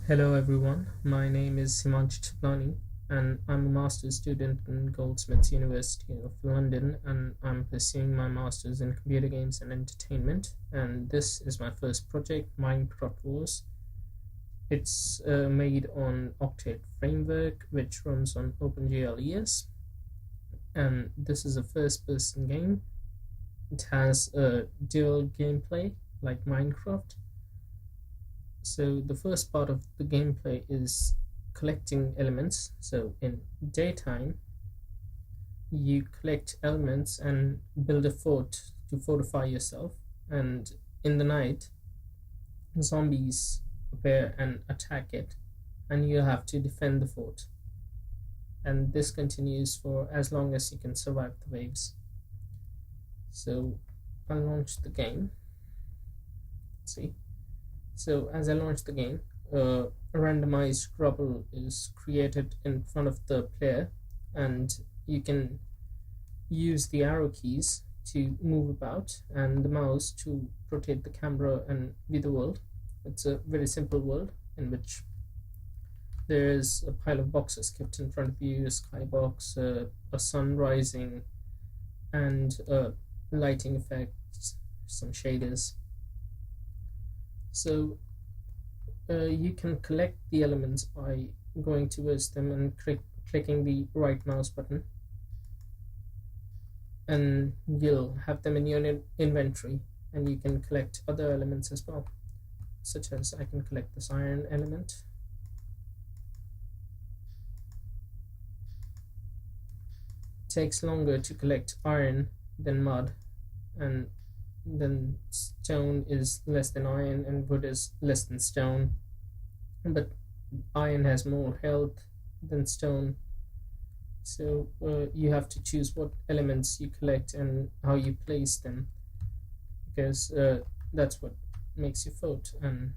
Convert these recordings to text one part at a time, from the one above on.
Hello everyone, my name is Himansh Chaplani and I'm a master's student in Goldsmiths University of London, and I'm pursuing my master's in computer games and entertainment, and this is my first project, Minecraft Wars. It's made on Octet framework which runs on OpenGL ES, and this is a first person game. It has a dual gameplay like Minecraft. So the first part of the gameplay is collecting elements. So in daytime, you collect elements and build a fort to fortify yourself. And in the night, zombies appear and attack it, and you have to defend the fort. And this continues for as long as you can survive the waves. So I'll launch the game. Let's see. So as I launch the game, a randomized rubble is created in front of the player, and you can use the arrow keys to move about and the mouse to rotate the camera and view the world. It's a very simple world in which there is a pile of boxes kept in front of you, a skybox, a sun rising, and lighting effects, some shaders. So you can collect the elements by going towards them and clicking the right mouse button, and you'll have them in your inventory, and you can collect other elements as well, such as I can collect this iron element. It takes longer to collect iron than mud, and then stone is less than iron and wood is less than stone, but iron has more health than stone. So you have to choose what elements you collect and how you place them, because that's what makes your fort, and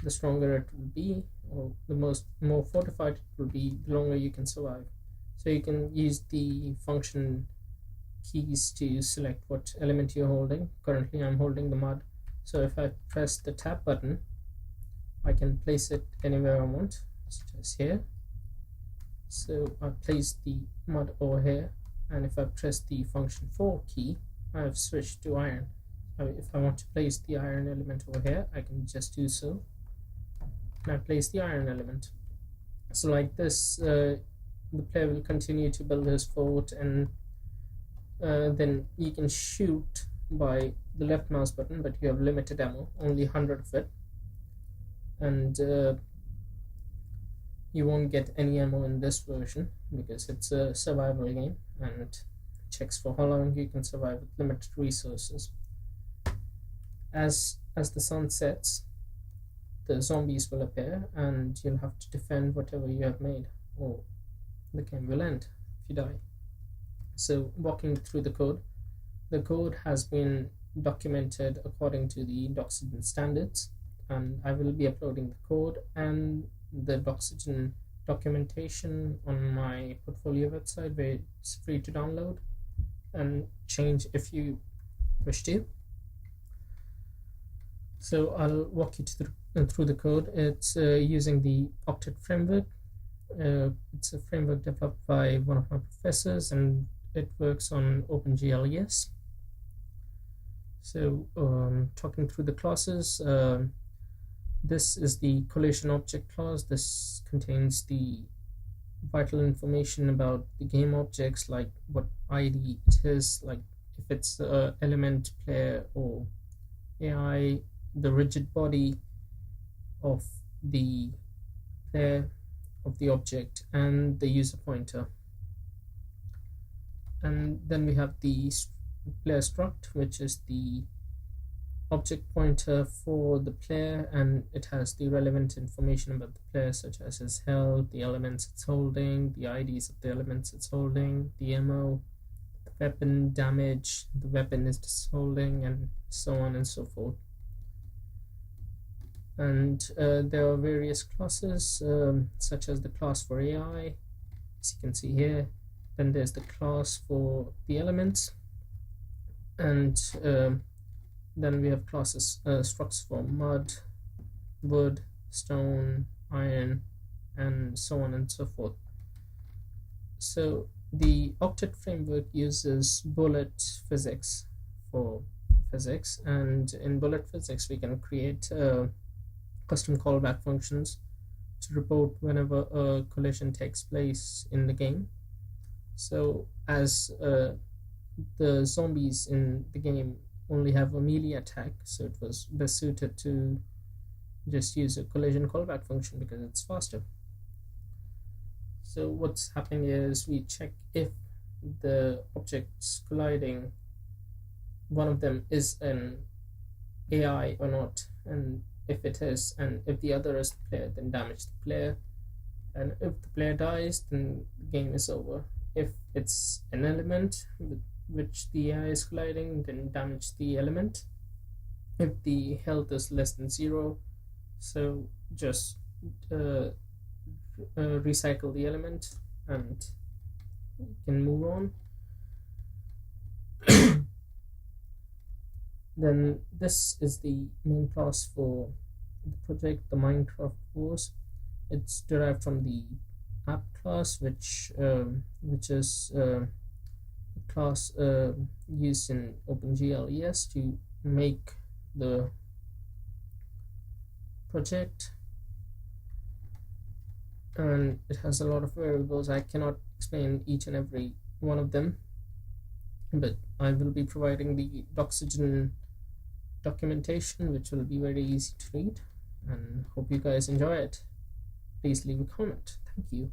the stronger it will be, or the more fortified it will be, the longer you can survive. So you can use the function keys to select what element you're holding. Currently I'm holding the mud, so if I press the tab button, I can place it anywhere I want, such as here. So I place the mud over here, and if I press the function 4 key, I have switched to iron. If I want to place the iron element over here, I can just do so, and I place the iron element. So like this, the player will continue to build his fort, and then you can shoot by the left mouse button, but you have limited ammo, only 100 of it, and you won't get any ammo in this version because it's a survival game and it checks for how long you can survive with limited resources. As the sun sets, the zombies will appear and you'll have to defend whatever you have made, or the game will end if you die. So walking through the code has been documented according to the Doxygen standards, and I will be uploading the code and the Doxygen documentation on my portfolio website, where it's free to download and change if you wish to. So I'll walk you through the code. It's using the Octet framework. It's a framework developed by one of my professors, and it works on OpenGL ES. So talking through the classes, this is the collision object class. This contains the vital information about the game objects, like what ID it is, like if it's element, player, or AI, the rigid body of the player, of the object, and the user pointer. And then we have the player struct, which is the object pointer for the player, and it has the relevant information about the player, such as his health, the elements it's holding, the IDs of the elements it's holding, the ammo, the weapon damage the weapon is holding, and so on and so forth. And there are various classes, such as the class for AI, as you can see here. Then there's the class for the elements, and then we have classes, structs for mud, wood, stone, iron, and so on and so forth. So the Octet framework uses bullet physics for physics, and in bullet physics we can create custom callback functions to report whenever a collision takes place in the game. So as the zombies in the game only have a melee attack, so it was best suited to just use a collision callback function because it's faster. So what's happening is we check if the objects colliding, one of them is an AI or not, and if it is, and if the other is the player, then damage the player, and if the player dies, then the game is over. If it's an element with which the AI is colliding, then damage the element. If the health is less than 0, so just recycle the element and you can move on. Then this is the main class for the project, the Minecraft Wars. It's derived from the app class, which is a class used in OpenGL ES to make the project, and it has a lot of variables. I cannot explain each and every one of them, but I will be providing the Doxygen documentation, which will be very easy to read, and hope you guys enjoy it. Please leave a comment. Thank you.